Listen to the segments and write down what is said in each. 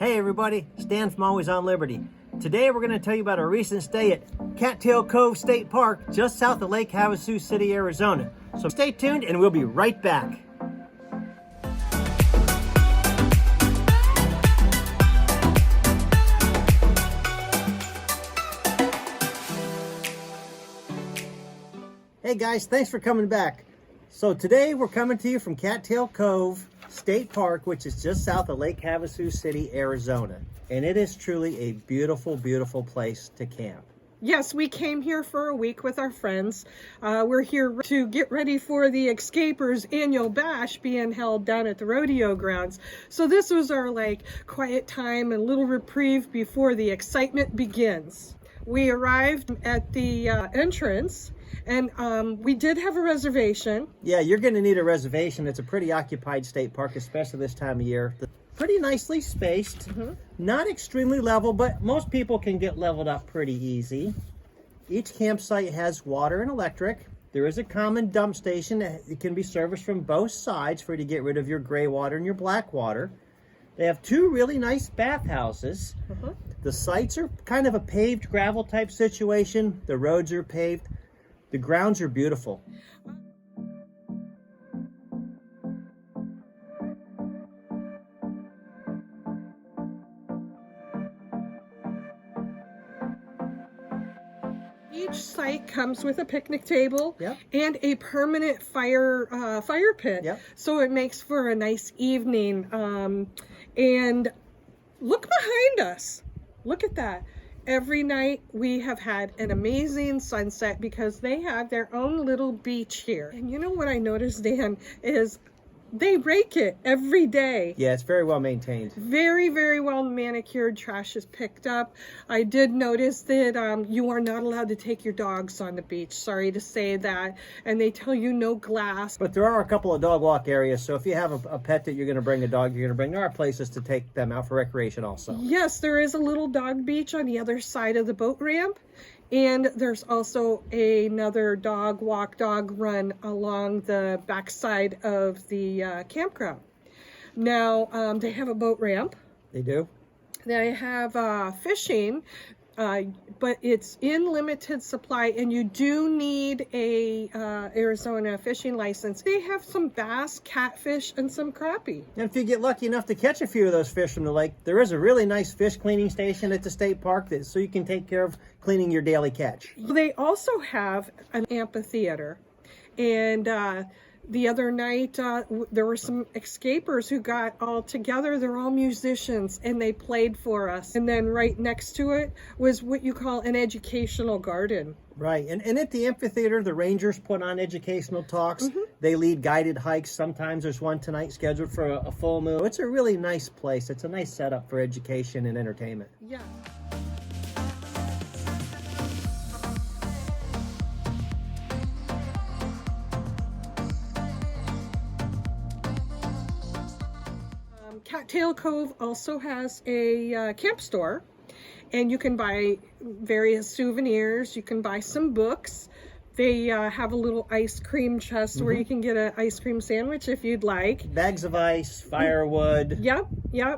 Hey everybody, Stan from Always on Liberty. Today we're going to tell you about a recent stay at Cattail Cove State Park just south of Lake Havasu City, Arizona. So stay tuned and we'll be right back. Hey guys, thanks for coming back. So today we're coming to you from Cattail Cove State Park, which is just south of Lake Havasu City, Arizona. And it is truly a beautiful, beautiful place to camp. Yes, we came here for a week with our friends. We're here to get ready for the Escapers annual bash being held down at the rodeo grounds. So this was our quiet time and little reprieve before the excitement begins. We arrived at the entrance and we did have a reservation. Yeah, you're going to need a reservation. It's a pretty occupied state park, especially this time of year. Pretty nicely spaced, not extremely level, but most people can get leveled up pretty easy. Each campsite has water and electric. There is a common dump station that can be serviced from both sides for you to get rid of your gray water and your black water. They have two really nice bathhouses. The sites are kind of a paved gravel type situation. The roads are paved. The grounds are beautiful. Each site comes with a picnic table Yep. and a permanent fire pit. Yep. So it makes for a nice evening. And look behind us. Look at that. Every night we have had an amazing sunset because they have their own little beach here. And you know what I noticed, Dan, is they rake it every day. Yeah, it's very well maintained. Very, very well manicured. Trash is picked up. I did notice that you are not allowed to take your dogs on the beach. Sorry to say that. And they tell you no glass. But there are a couple of dog walk areas, so if you have a pet that you're going to bring, a dog you're going to bring, there are places to take them out for recreation also. Yes, there is a little dog beach on the other side of the boat ramp. And there's also another dog walk, dog run along the backside of the campground. Now, they have a boat ramp. They do? They have fishing, but it's in limited supply, and you do need a Arizona fishing license. They have some bass, catfish, and some crappie. And if you get lucky enough to catch a few of those fish from the lake, there is a really nice fish cleaning station at the state park so you can take care of cleaning your daily catch. They also have an amphitheater, and the other night, there were some escapers who got all together. They're all musicians, and they played for us. And then right next to it was what you call an educational garden. Right, and at the amphitheater, the rangers put on educational talks. They lead guided hikes. Sometimes there's one tonight scheduled for a full moon. It's a really nice place. It's a nice setup for education and entertainment. Yeah. Cattail Cove also has a camp store, and you can buy various souvenirs. You can buy some books. They have a little ice cream chest where you can get an ice cream sandwich if you'd like. Bags of ice, firewood. Yep.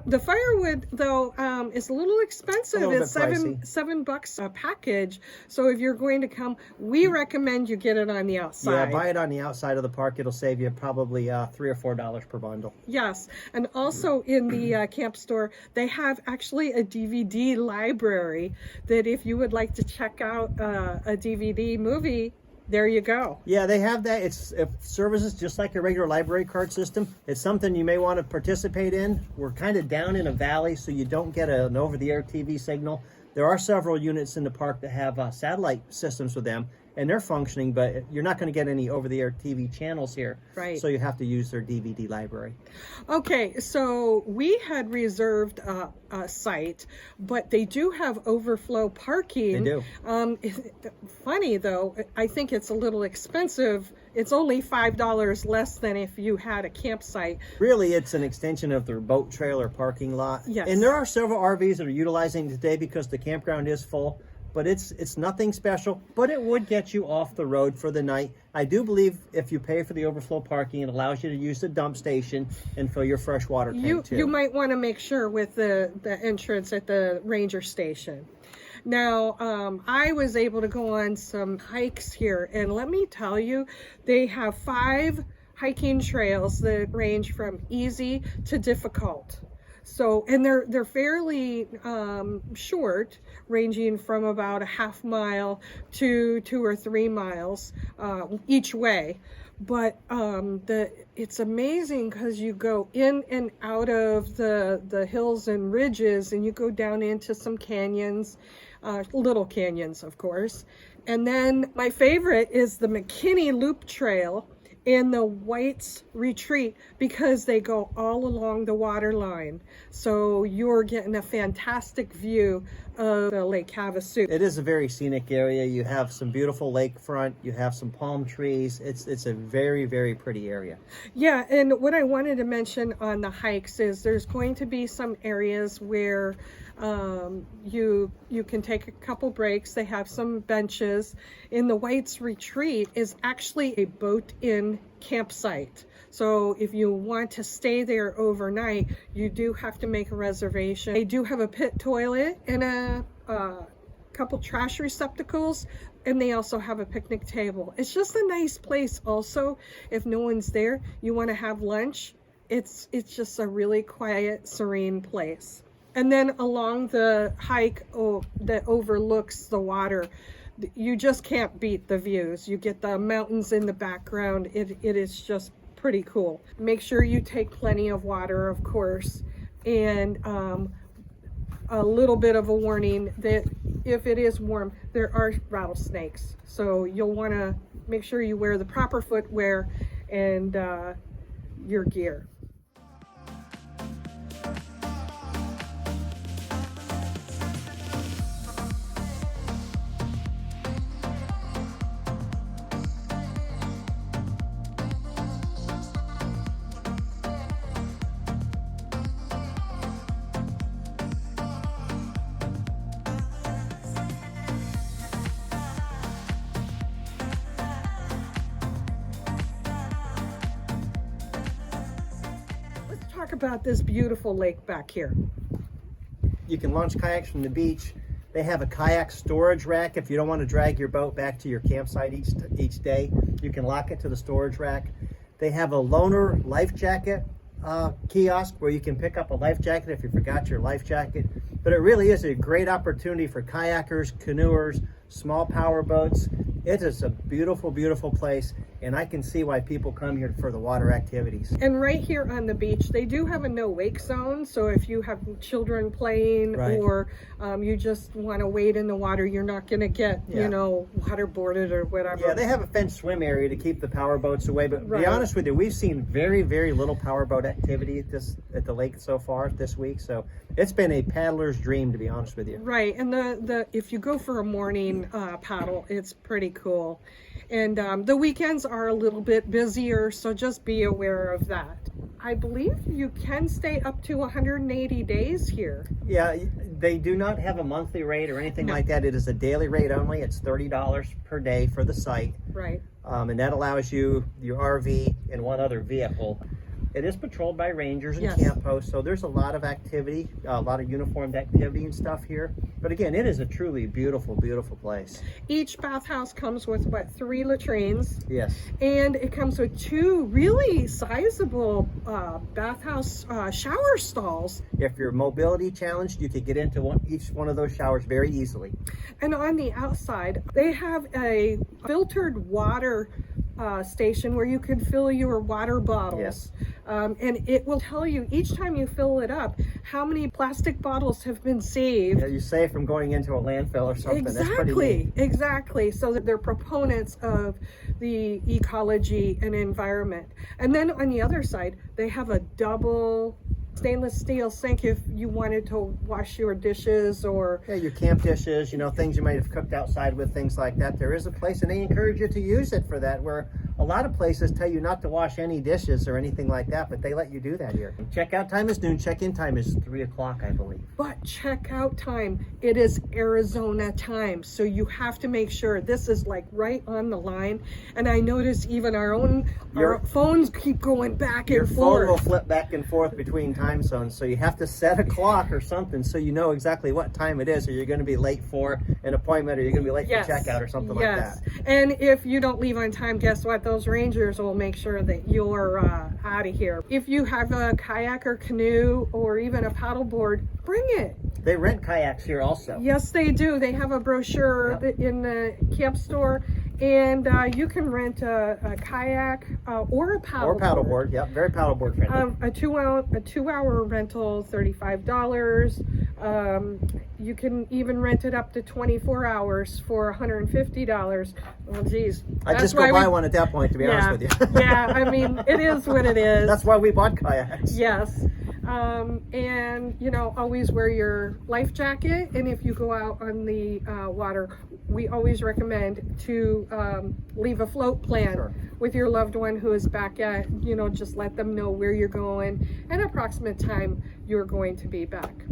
The firewood, though, is a little expensive. It's $7 a package. So if you're going to come, we recommend you get it on the outside. Yeah, buy it on the outside of the park. It'll save you probably $3 or $4 per bundle. Yes, and also in the camp store, they have actually a DVD library that if you would like to check out a DVD movie, there you go. Yeah, they have that. It services just like a regular library card system. It's something you may want to participate in. We're kind of down in a valley, so you don't get an over-the-air TV signal. There are several units in the park that have satellite systems with them, and they're functioning, but you're not going to get any over-the-air TV channels here. Right. So you have to use their DVD library. Okay, so we had reserved a site, but they do have overflow parking. They do. Funny, though, I think it's a little expensive. It's only $5 less than if you had a campsite. Really, it's an extension of their boat trailer parking lot. Yes. And there are several RVs that are utilizing it today because the campground is full. but it's nothing special, but it would get you off the road for the night. I do believe if you pay for the overflow parking, it allows you to use the dump station and fill your fresh water tank too. You might want to make sure with the entrance at the ranger station. Now, I was able to go on some hikes here, and let me tell you, they have 5 hiking trails that range from easy to difficult. So, and they're fairly short, ranging from about a half mile to 2 or 3 miles each way. But it's amazing because you go in and out of the hills and ridges, and you go down into some canyons, little canyons, of course. And then my favorite is the McKinney Loop Trail and the White's Retreat, because they go all along the water line. So you're getting a fantastic view of the Lake Havasu. It is a very scenic area. You have some beautiful lakefront. You have some palm trees. It's a very, very pretty area. Yeah, and what I wanted to mention on the hikes is there's going to be some areas where you can take a couple breaks. They have some benches. In the White's Retreat is actually a boat-in campsite. So if you want to stay there overnight, you do have to make a reservation. They do have a pit toilet and a couple trash receptacles, and they also have a picnic table. It's just a nice place. Also, if no one's there, you want to have lunch, it's just a really quiet, serene place. And then along the hike that overlooks the water, you just can't beat the views. You get the mountains in the background. It is just pretty cool. Make sure you take plenty of water, of course, and a little bit of a warning that if it is warm, there are rattlesnakes. So you'll want to make sure you wear the proper footwear and your gear. Talk about this beautiful lake back here. You can launch kayaks from the beach. They have a kayak storage rack. If you don't want to drag your boat back to your campsite each day, you can lock it to the storage rack. They have a loaner life jacket kiosk where you can pick up a life jacket if you forgot your life jacket. But it really is a great opportunity for kayakers, canoers, small power boats. It is a beautiful, beautiful place, and I can see why people come here for the water activities. And right here on the beach, they do have a no wake zone. So if you have children playing, right, or you just want to wade in the water, you're not going to get, waterboarded or whatever. Yeah, they have a fenced swim area to keep the power boats away. But right, to be honest with you, we've seen very, very little power boat activity at the lake so far this week. So it's been a paddler's dream, to be honest with you. Right, and the if you go for a morning paddle, it's pretty cool. And the weekends are a little bit busier, so just be aware of that. I believe you can stay up to 180 days here. Yeah, they do not have a monthly rate or anything like that. It is a daily rate only. It's $30 per day for the site. Right. And that allows you your RV and one other vehicle. It is patrolled by rangers and camp hosts, so there's a lot of activity, a lot of uniformed activity and stuff here. But again, it is a truly beautiful, beautiful place. Each bathhouse comes with, 3 latrines? Yes. And it comes with 2 really sizable bathhouse shower stalls. If you're mobility challenged, you could get into each one of those showers very easily. And on the outside, they have a filtered water station where you can fill your water bottles. Yes. And it will tell you each time you fill it up how many plastic bottles have been saved. Yeah, you save from going into a landfill or something. Exactly, that's pretty neat. Exactly. So that they're proponents of the ecology and environment. And then on the other side, they have a double stainless steel sink if you wanted to wash your dishes or your camp dishes, things you might have cooked outside with, things like that. There is a place, and they encourage you to use it for that, where a A lot of places tell you not to wash any dishes or anything like that, but they let you do that here. Checkout time is noon, check-in time is 3 o'clock, I believe. But checkout time, it is Arizona time. So you have to make sure this is like right on the line. And I notice even our phones keep going back and forth. Your phone will flip back and forth between time zones. So you have to set a clock or something so you know exactly what time it is, or you're going to be late for an appointment, or you're going to be late for checkout or something like that. And if you don't leave on time, guess what? Those rangers will make sure that you're out of here. If you have a kayak or canoe or even a paddleboard, bring it. They rent kayaks here also. Yes, they do. They have a brochure in the camp store, and you can rent a kayak or a paddleboard. Or paddleboard, yep, very paddleboard friendly. A 2-hour rental, $35. You can even rent it up to 24 hours for $150. Well, geez. I'd just go buy one at that point, to be honest with you. Yeah, I mean, it is what it is. That's why we bought kayaks. Yes. And, you know, always wear your life jacket. And if you go out on the water, we always recommend to leave a float plan with your loved one who is back at, you know, just let them know where you're going and approximate time you're going to be back.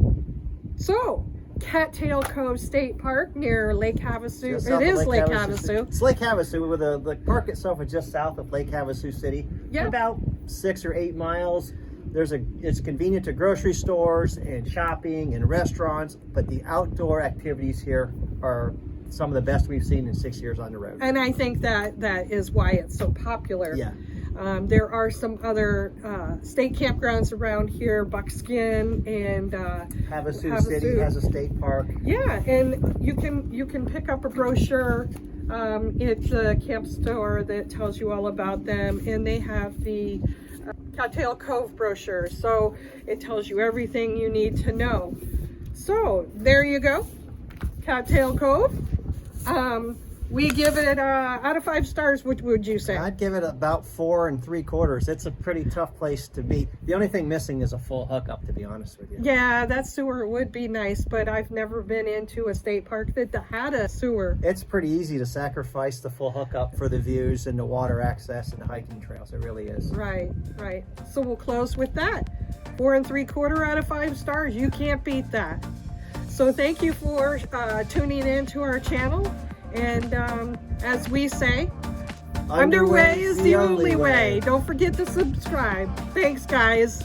So, Cattail Cove State Park near Lake Havasu. It is Lake Havasu. It's Lake Havasu. With the park itself is just south of Lake Havasu City. Yep. About 6 or 8 miles. It's convenient to grocery stores and shopping and restaurants, but the outdoor activities here are some of the best we've seen in 6 years on the road. And I think that is why it's so popular. Yeah. There are some other state campgrounds around here, Buckskin and Havasu City has a state park. Yeah, and you can pick up a brochure. It's a camp store that tells you all about them, and they have the Cattail Cove brochure, so it tells you everything you need to know. So there you go, Cattail Cove. We give it out of 5 stars. What would you say? I'd give it about 4 3/4. It's a pretty tough place to be. The only thing missing is a full hookup, to be honest with you. Yeah, that sewer would be nice, but I've never been into a state park that had a sewer. It's pretty easy to sacrifice the full hookup for the views and the water access and the hiking trails. It really is. Right. So we'll close with that. 4 3/4 out of 5 stars. You can't beat that. So thank you for tuning in to our channel. And as we say, underway is the only way. Don't forget to subscribe. Thanks, guys.